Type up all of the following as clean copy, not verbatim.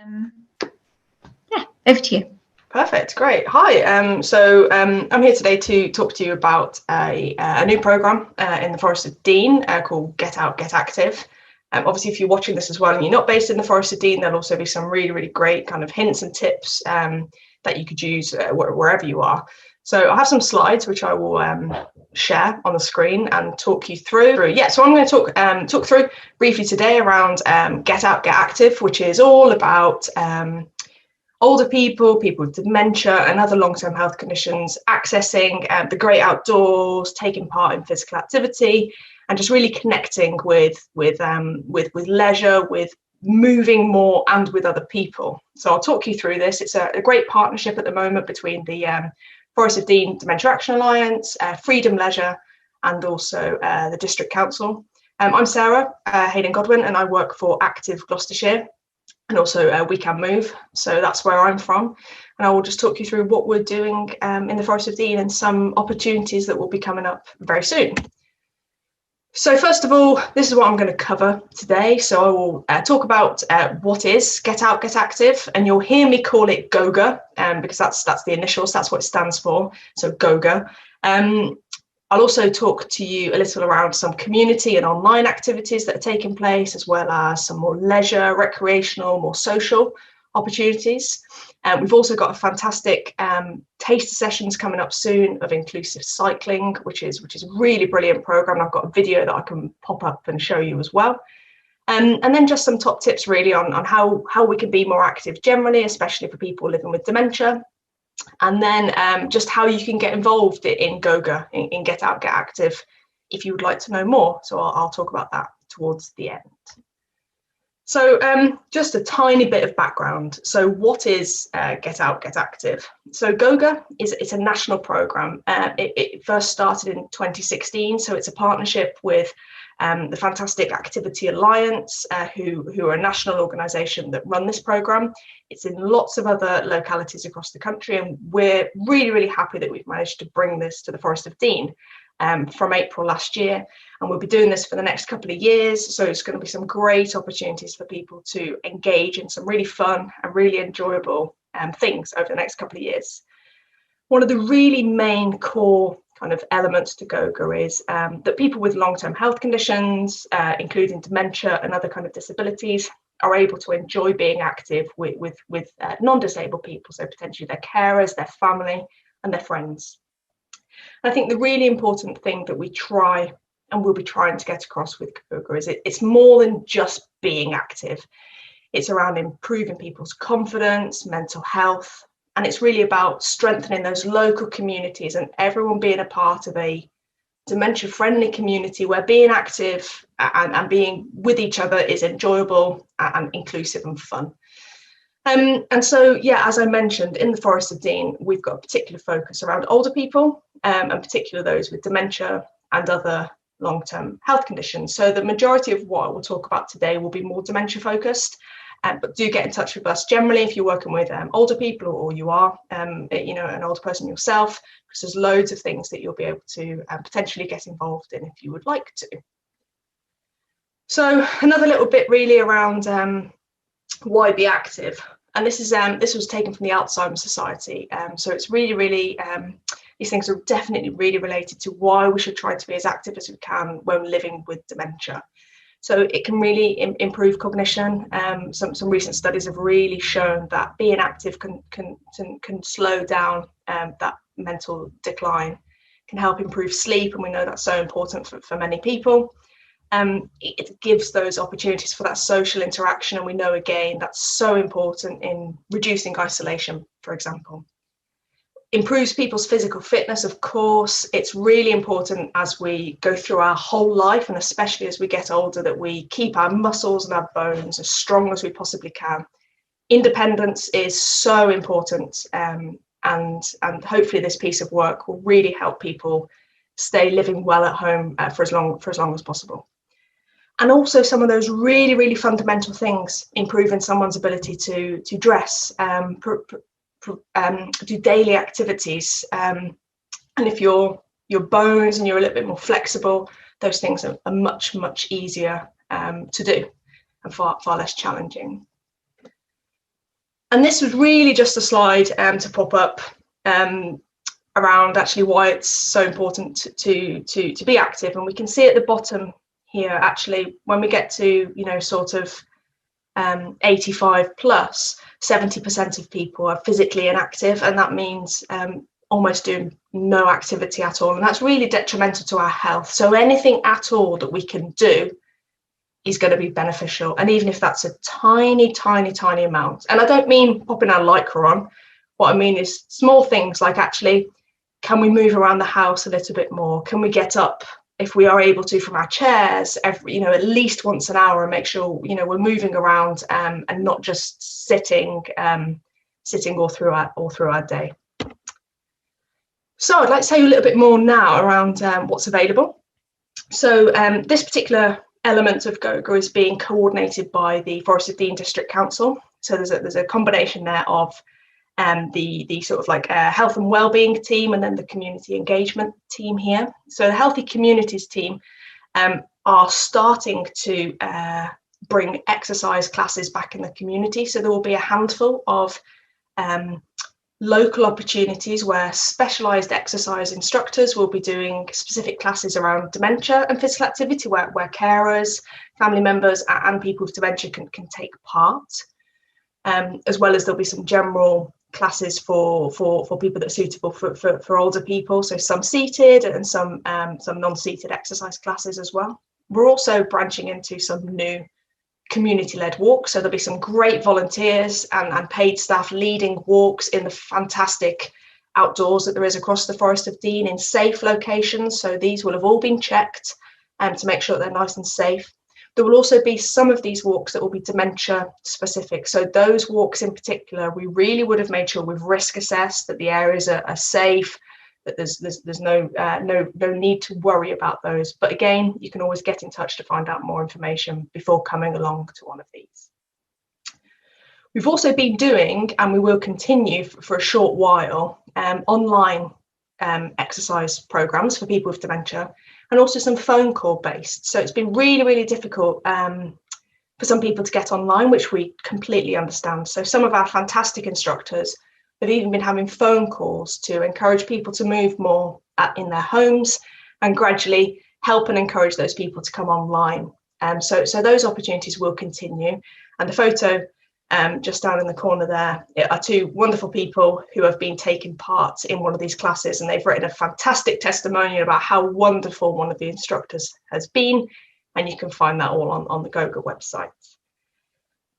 Um, yeah, over to you. Perfect, great. Hi, I'm here today to talk to you about a new programme in the Forest of Dean called Get Out, Get Active. Obviously, if you're watching this as well and you're not based in the Forest of Dean, there'll also be some really great kind of hints and tips that you could use wherever you are. So I have some slides which I will share on the screen and talk you through. Yeah, so I'm going to talk through briefly today around Get Out, Get Active, which is all about older people, people with dementia and other long-term health conditions accessing the great outdoors, taking part in physical activity, and just really connecting with leisure, with moving more, and with other people. So I'll talk you through this. It's a great partnership at the moment between the Forest of Dean Dementia Action Alliance, Freedom Leisure, and also the District Council. I'm Sarah Hayden-Godwin, and I work for Active Gloucestershire, and also We Can Move. So that's where I'm from. And I will just talk you through what we're doing in the Forest of Dean and some opportunities that will be coming up very soon. So first of all, this is what I'm going to cover today. So I will talk about what is Get Out, Get Active, and you'll hear me call it GOGA because that's the initials, that's what it stands for. So GOGA. I'll also talk to you a little around some community and online activities that are taking place, as well as some more leisure, recreational, more social opportunities. We've also got a fantastic taster sessions coming up soon of inclusive cycling, which is a really brilliant program. I've got a video that I can pop up and show you as well. And then just some top tips really on how we can be more active generally, especially for people living with dementia. And then just how you can get involved in GOGA, in Get Out, Get Active, if you would like to know more. So I'll talk about that towards the end. So just a tiny bit of background. So what is Get Out, Get Active? So GOGA it's a national programme. It first started in 2016. So it's a partnership with the fantastic Activity Alliance, who are a national organisation that run this programme. It's in lots of other localities across the country, and we're really happy that we've managed to bring this to the Forest of Dean from April last year, and we'll be doing this for the next couple of years. So it's going to be some great opportunities for people to engage in some really fun and really enjoyable things over the next couple of years. One of the really main core kind of elements to GOGA is that people with long-term health conditions, including dementia and other kind of disabilities, are able to enjoy being active with non-disabled people, so potentially their carers, their family, and their friends. And I think the really important thing that we try and will be trying to get across with GOGA is it's more than just being active. It's around improving people's confidence, mental health, and it's really about strengthening those local communities and everyone being a part of a dementia-friendly community where being active and being with each other is enjoyable and inclusive and fun. And so, yeah, as I mentioned, in the Forest of Dean, we've got a particular focus around older people, and particularly those with dementia and other long-term health conditions. So the majority of what we'll talk about today will be more dementia-focused. But do get in touch with us generally if you're working with older people, or you are, an older person yourself, because there's loads of things that you'll be able to potentially get involved in if you would like to. So another little bit really around why be active, and this was taken from the Alzheimer's Society. So it's really these things are definitely really related to why we should try to be as active as we can when living with dementia. So it can really improve cognition. Some recent studies have really shown that being active can slow down that mental decline, can help improve sleep, and we know that's so important for many people. It gives those opportunities for that social interaction, and we know again that's so important in reducing isolation, for example. Improves people's physical fitness, of course. It's really important as we go through our whole life, and especially as we get older, that we keep our muscles and our bones as strong as we possibly can. Independence is so important, and hopefully this piece of work will really help people stay living well at home for as long as possible. And also some of those really fundamental things, improving someone's ability to dress, do daily activities, and if your bones and you're a little bit more flexible, those things are much easier to do and far less challenging. And this was really just a slide to pop up around actually why it's so important to be active. And we can see at the bottom here, actually, when we get to, you know, sort of 85 plus, 70% of people are physically inactive, and that means almost doing no activity at all, and that's really detrimental to our health. So anything at all that we can do is going to be beneficial, and even if that's a tiny amount. And I don't mean popping our Lycra on. What I mean is small things like, actually, can we move around the house a little bit more? Can we get up, if we are able to, from our chairs every, you know, at least once an hour, and make sure, you know, we're moving around and not just sitting all through our day. So I'd like to tell you a little bit more now around what's available. So this particular element of GOGA is being coordinated by the Forest of Dean District Council. So there's a combination there of the sort of like health and wellbeing team, and then the community engagement team here. So the Healthy Communities team are starting to bring exercise classes back in the community. So there will be a handful of local opportunities where specialised exercise instructors will be doing specific classes around dementia and physical activity, where carers, family members and people with dementia can take part, as well as there'll be some general classes for people that are suitable for older people, so some seated and some non-seated exercise classes as well. We're also branching into some new community-led walks, so there'll be some great volunteers and paid staff leading walks in the fantastic outdoors that there is across the Forest of Dean in safe locations. So these will have all been checked to make sure that they're nice and safe. There will also be some of these walks that will be dementia specific. So those walks in particular, we really would have made sure we've risk assessed that the areas are safe, that there's no need to worry about those. But again, you can always get in touch to find out more information before coming along to one of these. We've also been doing, and we will continue for a short while, online exercise programs for people with dementia, and also some phone call based. So it's been really difficult for some people to get online, which we completely understand. So some of our fantastic instructors have even been having phone calls to encourage people to move more in their homes, and gradually help and encourage those people to come online. So those opportunities will continue. And the photo just down in the corner there are two wonderful people who have been taking part in one of these classes, and they've written a fantastic testimonial about how wonderful one of the instructors has been, and you can find that all on the GOGA website.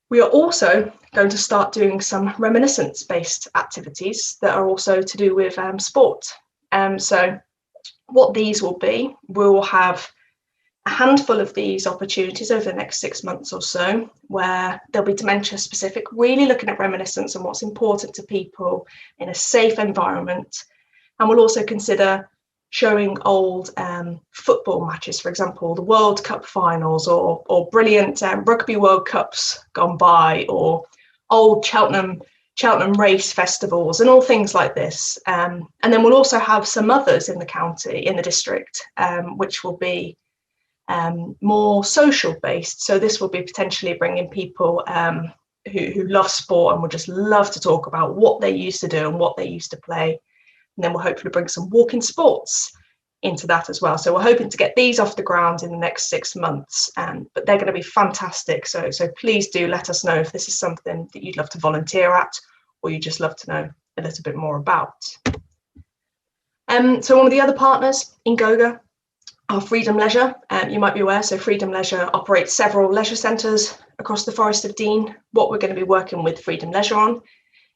We are also going to start doing some reminiscence-based activities that are also to do with sport. So what these will be, we'll have a handful of these opportunities over the next 6 months or so, where they'll be dementia specific, really looking at reminiscence and what's important to people in a safe environment. And we'll also consider showing old football matches, for example, the World Cup finals, or brilliant Rugby World Cups gone by, or old Cheltenham race festivals, and all things like this. And then we'll also have some others in the county, in the district, which will be more social based. So this will be potentially bringing people who love sport and would just love to talk about what they used to do and what they used to play. And then we'll hopefully bring some walking sports into that as well. So we're hoping to get these off the ground in the next 6 months, but they're going to be fantastic. So please do let us know if this is something that you'd love to volunteer at, or you just love to know a little bit more about. So one of the other partners in GOGA are Freedom Leisure. You might be aware, so Freedom Leisure operates several leisure centres across the Forest of Dean. What we're going to be working with Freedom Leisure on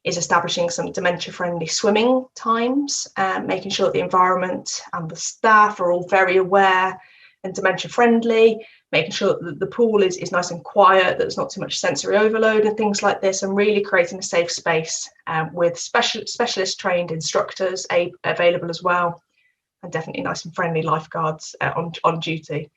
is establishing some dementia-friendly swimming times, making sure that the environment and the staff are all very aware and dementia-friendly, making sure that the pool is nice and quiet, that there's not too much sensory overload and things like this, and really creating a safe space with specialist-trained instructors available as well, and definitely nice and friendly lifeguards on duty.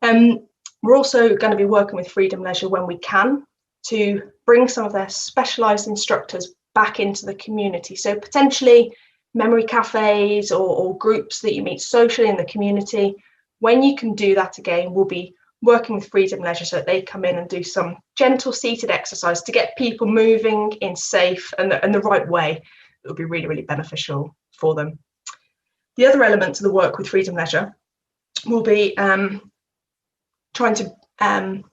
We're also going to be working with Freedom Leisure when we can to bring some of their specialised instructors back into the community. So potentially memory cafes or groups that you meet socially in the community. When you can do that again, we'll be working with Freedom Leisure so that they come in and do some gentle seated exercise to get people moving in safe and the right way. It would be really, really beneficial for them. The other element of the work with Freedom Leisure will be trying to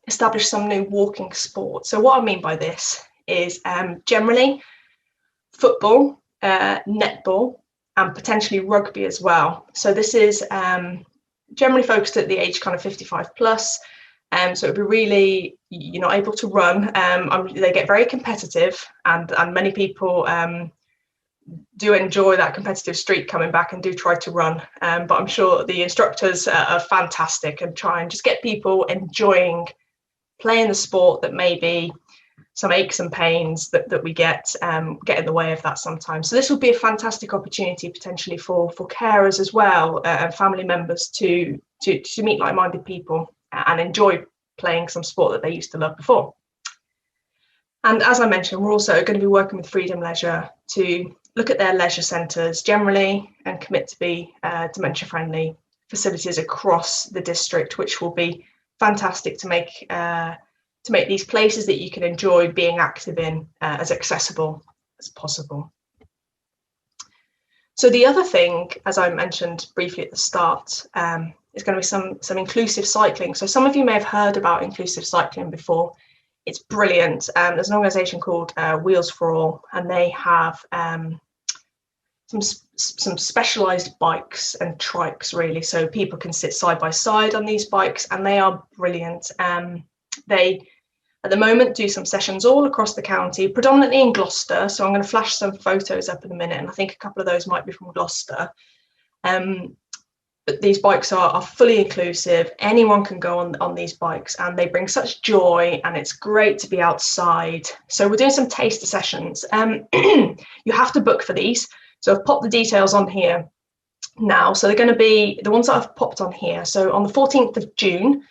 establish some new walking sport. So what I mean by this is generally football, netball, and potentially rugby as well. So this is generally focused at the age kind of 55 plus. So it'd be really, you're not able to run. They get very competitive, and many people do enjoy that competitive streak coming back and do try to run. But I'm sure the instructors are fantastic and try and just get people enjoying playing the sport that maybe some aches and pains that we get in the way of that sometimes. So this will be a fantastic opportunity potentially for carers as well, and family members to meet like-minded people and enjoy playing some sport that they used to love before. And as I mentioned, we're also going to be working with Freedom Leisure to look at their leisure centres generally and commit to be dementia-friendly facilities across the district, which will be fantastic to make these places that you can enjoy being active in as accessible as possible. So the other thing, as I mentioned briefly at the start, is going to be some inclusive cycling. So some of you may have heard about inclusive cycling before. It's brilliant. There's an organisation called Wheels for All, and they have some specialised bikes and trikes, really, so people can sit side by side on these bikes, and they are brilliant. They at the moment do some sessions all across the county, predominantly in Gloucester, so I'm going to flash some photos up in a minute, and I think a couple of those might be from Gloucester. But these bikes are fully inclusive. Anyone can go on these bikes, and they bring such joy, and it's great to be outside. So we're doing some taster sessions. You have to book for these, so I've popped the details on here now. So they're going to be the ones that I've popped on here. So on the 14th of June,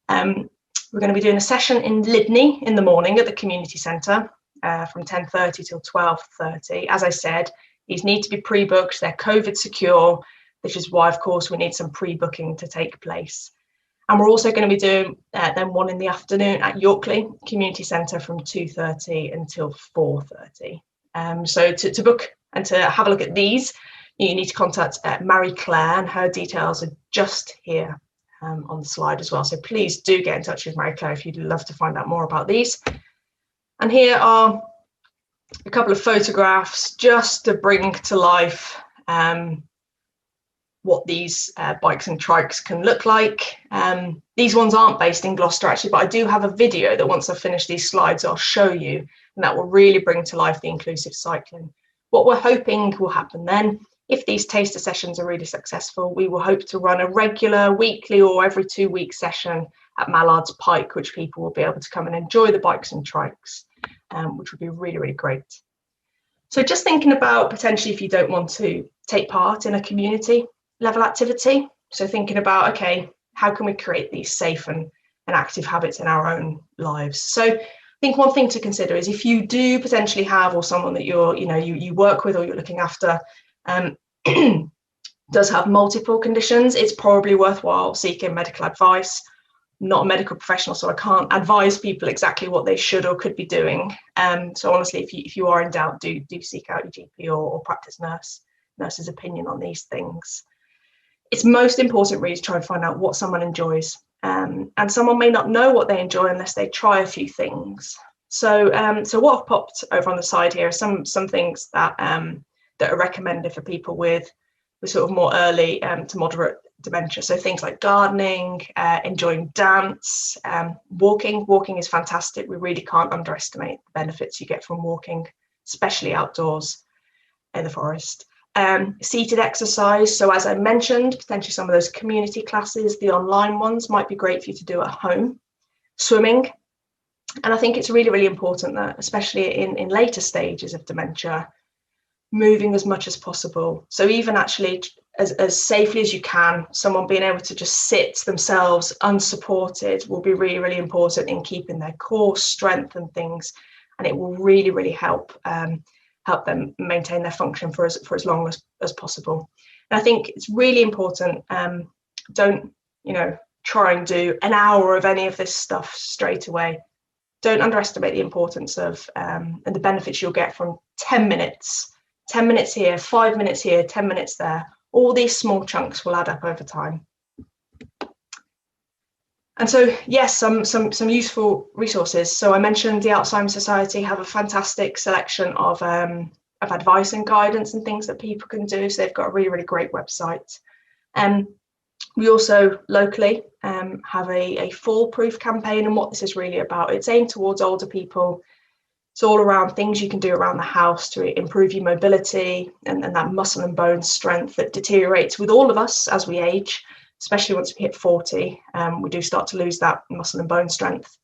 we're going to be doing a session in Lydney in the morning at the community centre from 10:30 till 12:30. As I said, these need to be pre-booked. They're COVID secure, which is why, of course, we need some pre-booking to take place. And we're also going to be doing then one in the afternoon at Yorkley Community Centre from 2:30 until 4:30. So to book and to have a look at these, you need to contact Marie Claire, and her details are just here on the slide as well. So please do get in touch with Marie Claire if you'd love to find out more about these. And here are a couple of photographs just to bring to life what these bikes and trikes can look like. These ones aren't based in Gloucester actually, but I do have a video that once I've finished these slides, I'll show you, and that will really bring to life the inclusive cycling. What we're hoping will happen then, if these taster sessions are really successful, we will hope to run a regular weekly or every 2 week session at Mallard's Pike, which people will be able to come and enjoy the bikes and trikes, which would be really, really great. So just thinking about potentially if you don't want to take part in a community level activity. So thinking about, okay, how can we create these safe and active habits in our own lives? So I think one thing to consider is if you do potentially have, or someone that you work with or you're looking after does have multiple conditions, it's probably worthwhile seeking medical advice. I'm not a medical professional, so I can't advise people exactly what they should or could be doing. So honestly, if you are in doubt, do seek out your GP or practice nurse's opinion on these things. It's most important really to try and find out what someone enjoys. And someone may not know what they enjoy unless they try a few things. So what I've popped over on the side here are some things that are recommended for people with sort of more early to moderate dementia. So things like gardening, enjoying dance, walking. Walking is fantastic. We really can't underestimate the benefits you get from walking, especially outdoors in the forest. Seated exercise. So as I mentioned, potentially some of those community classes, the online ones might be great for you to do at home. Swimming. And I think it's really, really important that, especially in later stages of dementia, moving as much as possible. So even actually as safely as you can, someone being able to just sit themselves unsupported will be really, really important in keeping their core strength and things. And it will really, really help them maintain their function for as long as possible. And I think it's really important. Don't try and do an hour of any of this stuff straight away. Don't underestimate the importance of and the benefits you'll get from 10 minutes here, 5 minutes here, 10 minutes there. All these small chunks will add up over time. And so, yes, some useful resources. So I mentioned the Alzheimer's Society have a fantastic selection of advice and guidance and things that people can do. So they've got a really, really great website. We also locally have a fall-proof campaign, and what this is really about, it's aimed towards older people. It's all around things you can do around the house to improve your mobility and that muscle and bone strength that deteriorates with all of us as we age, especially once we hit 40. We do start to lose that muscle and bone strength.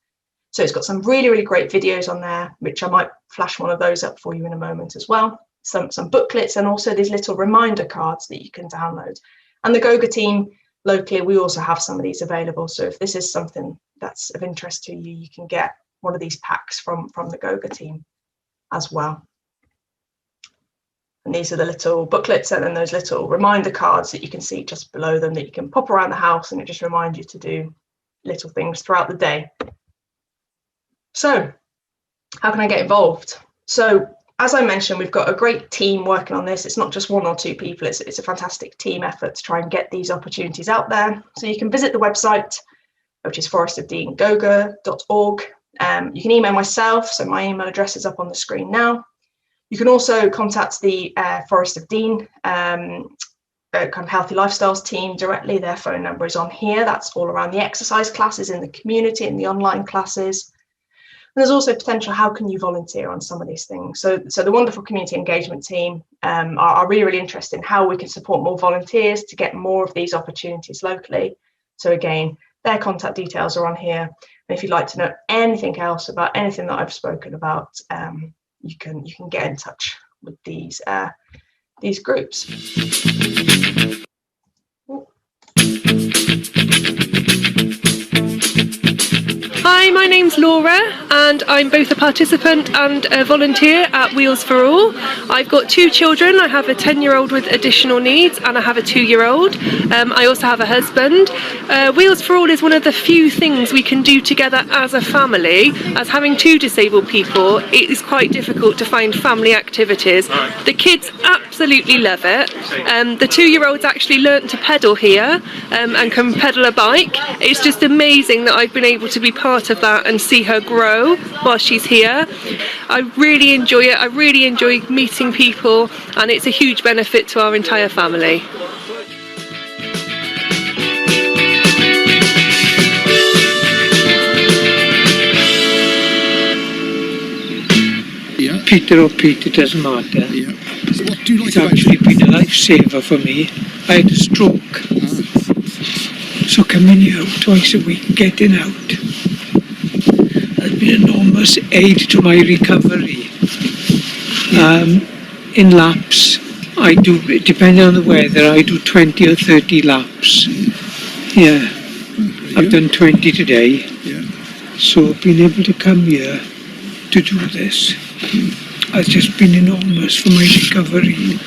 So it's got some really, really great videos on there, which I might flash one of those up for you in a moment as well. Some booklets, and also these little reminder cards that you can download. And the GOGA team locally, we also have some of these available. So if this is something that's of interest to you, you can get one of these packs from the GOGA team as well. And these are the little booklets and then those little reminder cards that you can see just below them that you can pop around the house, and it just reminds you to do little things throughout the day. So how can I get involved? So as I mentioned, we've got a great team working on this. It's not just one or two people, it's a fantastic team effort to try and get these opportunities out there. So you can visit the website, which is forestofdeangoga.org. You can email myself, so my email address is up on the screen now. You can also contact the Forest of Dean kind of healthy lifestyles team directly. Their phone number is on here. That's all around the exercise classes in the community and the online classes. And there's also potential, how can you volunteer on some of these things? So the wonderful community engagement team are really, really interested in how we can support more volunteers to get more of these opportunities locally. So again, their contact details are on here. And if you'd like to know anything else about anything that I've spoken about, you can get in touch with these groups. Hi, my name's Laura, and I'm both a participant and a volunteer at Wheels for All. I've got two children. I have a 10-year-old with additional needs, and I have a 2-year-old. I also have a husband. Wheels for All is one of the few things we can do together as a family. As having two disabled people, it is quite difficult to find family activities. The kids absolutely love it. The 2-year-old's actually learnt to pedal here and can pedal a bike. It's just amazing that I've been able to be part of that and see her grow while she's here. I really enjoy it. I really enjoy meeting people, and it's a huge benefit to our entire family. Yeah. Peter or Pete, it doesn't matter. Yeah. So what do you like It's about actually been a lifesaver for me. I had a stroke. So coming here twice a week, getting out, has been an enormous aid to my recovery. In laps, I do, depending on the weather, I do 20 or 30 laps. Yeah, I've done 20 today. Yeah. So being able to come here to do this has just been enormous for my recovery.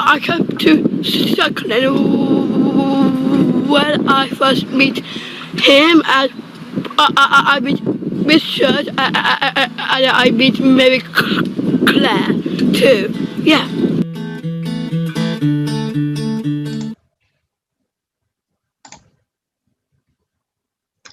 I come to Suckling when I first meet him, and I meet Miss Shirt, and I meet Mary Claire too. Yeah.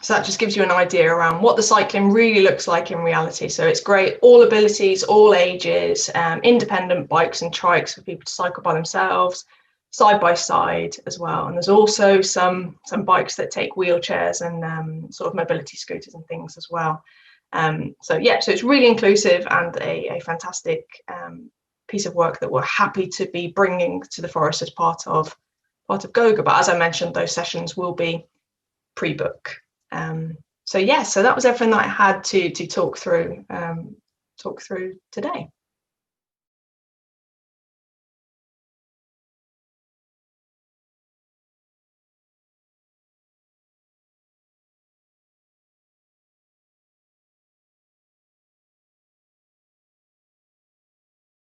So that just gives you an idea around what the cycling really looks like in reality. So it's great, all abilities, all ages, independent bikes and trikes for people to cycle by themselves, side by side as well. And there's also some bikes that take wheelchairs and sort of mobility scooters and things as well. So it's really inclusive and a fantastic piece of work that we're happy to be bringing to the forest as part of GOGA. But as I mentioned, those sessions will be pre-book. So that was everything that I had to talk through today.